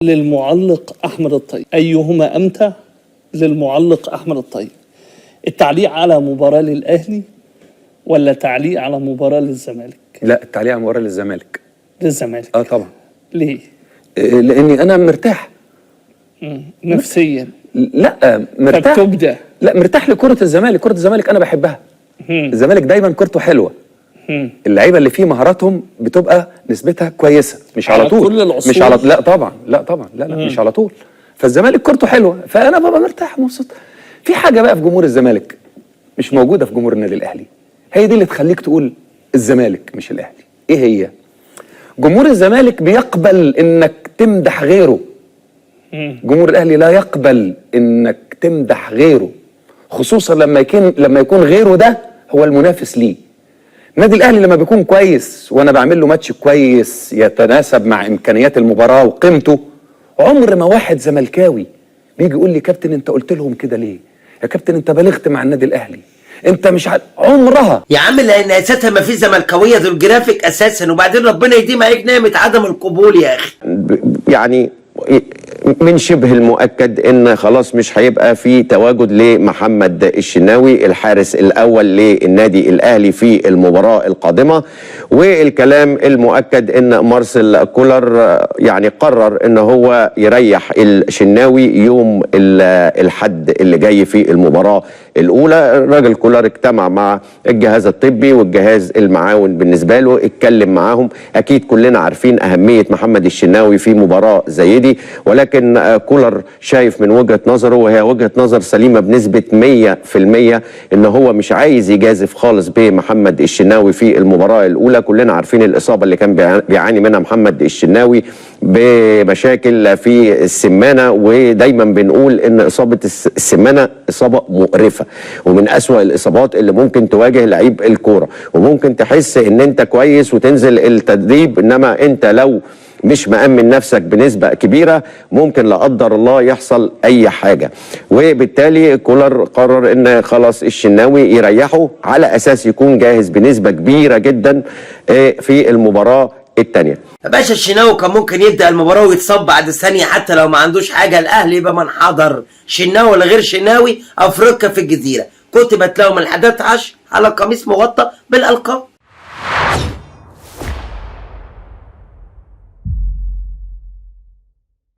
للمعلق أحمد الطيب، أيهما أمتع للمعلق أحمد الطيب؟ التعليق على مباراة للأهلي ولا تعليق على مباراة للزمالك؟ لا، التعليق على مباراة للزمالك. للزمالك؟ طبعا. ليه؟ لأني أنا مرتاح نفسيا. لا مرتاح. فبتبدأ. لا، مرتاح لكرة الزمالك. كرة الزمالك أنا بحبها. الزمالك دايما كرته حلوة. اللعيبه اللي فيه مهاراتهم بتبقى نسبتها كويسه، مش على طول. كل العصور. مش على لا طبعا، لا طبعا، لا مش على طول. فالزمالك كورته حلوه، فانا ببقى مرتاح مبسوط. في حاجه بقى في جمهور الزمالك مش موجوده في جمهور النادي الاهلي، هي دي اللي تخليك تقول الزمالك مش الاهلي. ايه هي؟ جمهور الزمالك بيقبل انك تمدح غيره. جمهور الاهلي لا يقبل انك تمدح غيره، خصوصا لما يكون غيره ده هو المنافس ليه. النادي الاهلي لما بيكون كويس وانا بعمل له ماتش كويس يتناسب مع امكانيات المباراه وقيمته، عمر ما واحد زملكاوي بيجي يقول لي كابتن انت قلت لهم كده ليه؟ يا كابتن انت بالغت مع النادي الاهلي، انت مش عمرها يا عم، لان اساسا ما في زملكاويه ذو الجرافيك اساسا، وبعدين ربنا يديم عليك نعمه عدم القبول يا اخي. يعني من شبه المؤكد ان خلاص مش هيبقى في تواجد لمحمد الشناوي الحارس الاول للنادي الاهلي في المباراه القادمه، والكلام المؤكد ان مارسيل كولر يعني قرر ان هو يريح الشناوي يوم الحد اللي جاي في المباراه الاولى. الراجل كولر اجتمع مع الجهاز الطبي والجهاز المعاون بالنسبه له، اتكلم معاهم. اكيد كلنا عارفين اهميه محمد الشناوي في مباراه زي دي، ولكن كولر شايف من وجهة نظره، وهي وجهة نظر سليمة بنسبة 100%، ان هو مش عايز يجازف خالص بمحمد الشناوي في المباراة الاولى. كلنا عارفين الاصابة اللي كان بيعاني منها محمد الشناوي بمشاكل في السمانة، ودايما بنقول ان اصابة السمانة اصابة مقرفة، ومن اسوأ الاصابات اللي ممكن تواجه لعيب الكورة. وممكن تحس ان انت كويس وتنزل التدريب، انما انت لو مش مأمن نفسك بنسبة كبيرة ممكن لا قدر الله يحصل أي حاجة. وبالتالي كولر قرر إن خلاص الشناوي يريحه على أساس يكون جاهز بنسبة كبيرة جدا في المباراة الثانية. يا باشا، الشناوي كان ممكن يبدأ المباراة ويتصاب بعد ثانية حتى لو ما عندوش حاجة. الأهلي يبقى من حضر، شناوي ولا غير شناوي، أفريقيا في الجزيرة كتبت لهم ال11 على قميص مغطى بالألقاب.